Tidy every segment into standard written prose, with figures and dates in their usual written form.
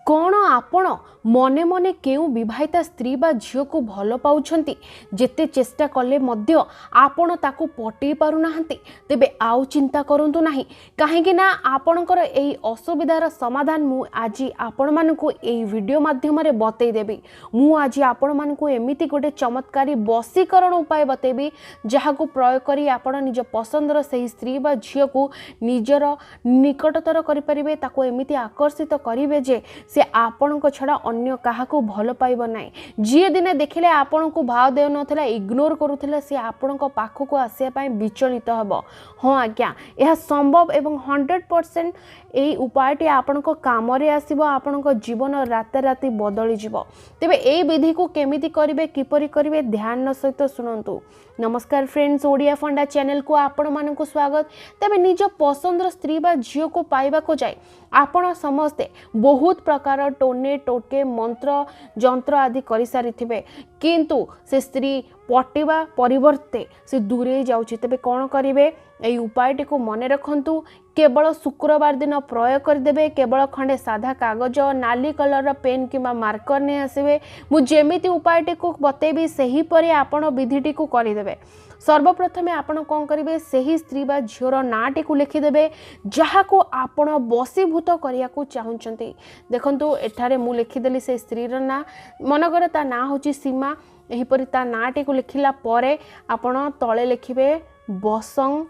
कौन आपण मने मने केउ विवाहिता स्त्री बा झील को भल पाउछंती जेते चेष्टा कले मध्य आपण ताकू पटई पारु नाहंती तेबे आउ चिंता करंतु नाही काहेकि ना आपणकर एई असुविधार समाधान मु आजी आपण मानकु एई वीडियो माध्यम रे बतई देबी। मु आजी आपण मानकु एमिति गोटे चमत्कारी वशीकरण उपाय बतेबी जहाकू प्रयोग करी आपण निज पसंदर सही स्त्री बा झील को निजर निकटतर करि परिबे ताकू एमिति आकर्षित करिवे जे से आपण को छड़ा अन्य काहाको भल पाइब नाही। जी दिने देखिले आपण को भाव देउ नथिला इग्नोर करूथिला से आपण को पाखो को आसिया पई विचलित हबो। हां आज्ञा यह संभव एवं 100% एई उपायटी आपण को काम रे आसीबो आपण को जीवन राते राती बदली जिवो। तेबे एई विधि को केमिति करिवे किपरि करिवे ध्यान सहित सुनंतु। नमस्कार फ्रेंड्स, ओडिया फंडा चैनल को आपण मानकु स्वागत। तेबे निज पसंदर स्त्री बा झियो को पाइबा को जाय आपण समस्ते बहुत प्रकार टोने टोटके मंत्र जंत्र आदि करि सारिथिबे किंतु से स्त्री पटिबा परिवर्ते से दूरे जाउछि। तेबे कोन करिवे एई उपायटी को मने रखंतु। केवल शुक्रवार दिन प्रयोग करदेबे। केवल खंडे साधा कागज नाली कलर पेन किंबा मार्कर ने आसीबे। मु जेमिति उपायटी को बतेबी सही परे आपण विधिटी को करिदेबे। सर्वप्रथमे आपण कोन करिवे सही स्त्री बा झियोर नाटी को लिखिदेबे जहाको आपण वशीभूत करिया को चाहुचंती। देखंतु एठारे मु लिखिदेली से स्त्रीर ना मनकर ता ना होची सीमा। एही परि ता नाटी को लिखिला परे आपण तळे लिखिबे बसंग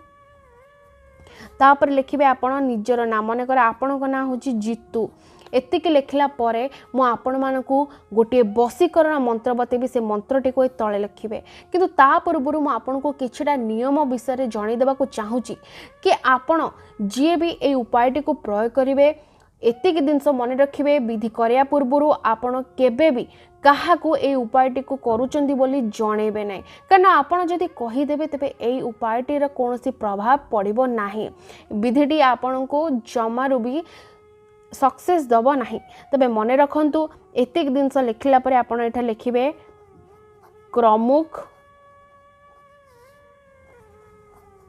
तापर लिखिबे आपण निजर नाम मनकर आपण को ना होची जीतू। एतिक लिखला परे मु आपण मानकू गोटे वशीकरण मंत्र बतेबी। से मंत्रटी को तळे लिखिबे किंतु ता पूर्वरु मु आपण को किछटा नियम विषय जणै देबा को चाहूची कि आपण जे भी ए उपायटी को प्रयोग करिवे एतिक दिनस मन रखिबे। विधि करिया पूर्वरु आपण केबे भी काहाकू ए उपायटी को करूचंदी बोली जणैबे नै कारण आपण जदि कहि देबे तबे ए उपायटी रा कोनोसी प्रभाव पड़िबो नाही। विधिटी आपण को जमारु भी सक्सेस दबो नाही। तबे मने रखंतु एतिक दिनस लिखिला परे आपण एठा लिखिबे क्रमुक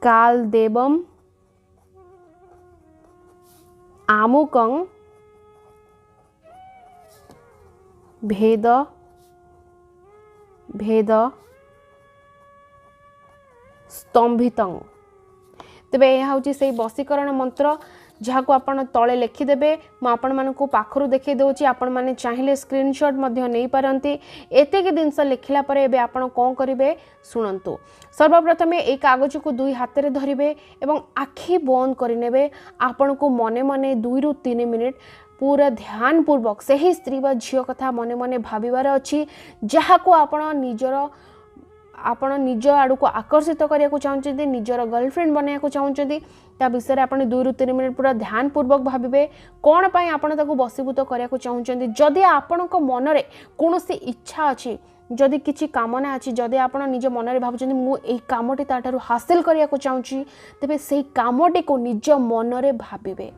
काल देवम आमुकं भेद भेद स्तंभितं। तेबे यह हूँ से वशीकरण मंत्र जहाँ को आपण तले लिखिदेबे। मु आपण मानकु पाखरु देखै दउची आपण माने चाहिए स्क्रीनशॉट मध्य नै पारंती। एतेक दिनस लिखिला परे एबे आपण कोन करिवे सुनंतु। सर्वप्रथमे एक कागज को दुई हाथ रे धरिबे एवं आखि बंद करिनेबे। आपण को मने मने 2 रु 3 मिनिट पूरा ध्यान पूर्वक सही स्त्री बा झियो कथा मने मने भाबिबार अछि जहाँ को आपण निज आड़ को आकर्षित करिया को चाहूचंती निजर गर्लफ्रेंड बनाया को चाहूचंती ता विषय आपण 2 रु 3 मिनिट पूरा ध्यान पूर्वक भाबिबे कोन पई आपण ताको वशीभूत करिया को चाहूचंती। जदि आपणक मनरे कोनोसी इच्छा अछि जदि किछि कामना अछि जदि आपण निज मनरे भाबुचंती मु एई कामटी ताठारु हासिल करिया को चाहूची तेबे सेई कामटी को निज मनरे भाबिबे।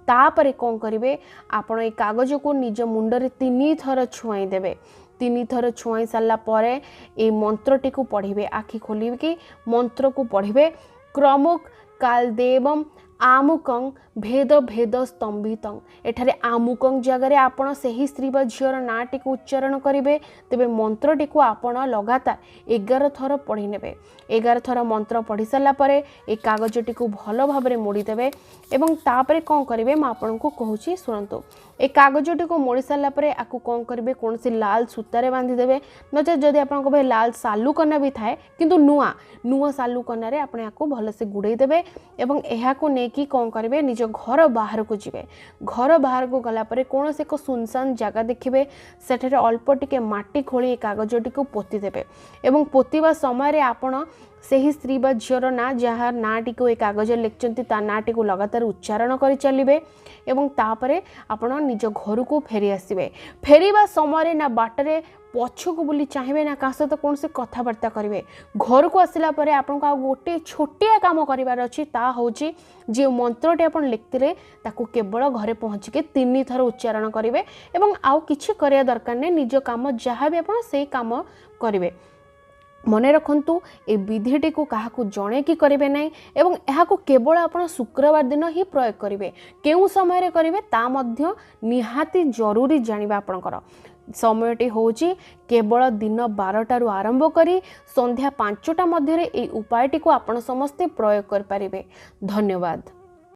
तापरे कोन करिवे आपण ए कागज को निज मुंडरे 3 थर छुआई देबे। 3 थर छुआई सारला परे ए मंत्रटी को पढ़िबे। आखि खोलिबे कि मंत्र को पढ़िबे क्रमुक काल देवम आमुकं भेद भेद स्तंभितं। एठारे आमुकं जगह आपण सही स्त्री बा झियोर नाटी को उच्चारण करिवे। तेबे मंत्रटी को आपण लगातार 11 थर पढ़ी नेबे। 11 थर मंत्र पढ़ी सारला परे ए कागजटी को भलो भाबरे मोड़ी देबे एवं तापरे कोन करिवे म आपण को कहूची सुनंतु। ए कागजटी को मोड़ी सारला परे आकु कोन करिवे कोनसी लाल सूतारे बांधी देबे नचे जदि आपण को लाल सालू कना भी थाए किंतु नुआ सालू कना रे आपण आकु भलो से गुडै देबे एवं एहा को ने कि कोन करिवे निज घर बाहर को जिवे। घर बाहर को गला परे कोन से को सुनसान जगह देखिबे सेठरे अल्प टिके माटी खोली कागजटी को पोती देबे एवं पोतीबा समय रे आपण सही स्त्री बा झियोर ना जहाँ नाटी को एक कागज लिखचंती ता नाटी को लगातार उच्चारण करि चलिबे एवं तापरे आपण निज घर को फेरी आसीबे। फेरीबा समय ना बाटरे पछु को बुली चाहिए ना का सहित कौन से कथबार्ता करेंगे। घर को आसला परे आपन को गोटे छोटिया काम करिवार अछि ता होची जे मंत्रटी आपन लिखतिले ताकू केवल घरे पहुँच के 3 थर उच्चारण करेंगे एवं आउ किछि करिया दरकार नै निज काम जहाँ भी आपन से काम करेंगे। मने रखंतु ए विधिटी को काहाकू जणे कि करेंगे नहीं एवं यह केवल आपण शुक्रवार दिन ही प्रयोग करेंगे। केउ समय रे करेंगे ता मध्य निहाती जरूरी जानिबा आपणकर। समयटी होची केवल दिन 12टारू आरंभ करी संध्या 5टा मध्य ए उपायटी को आपण समस्ते प्रयोग कर पारिबे। धन्यवाद।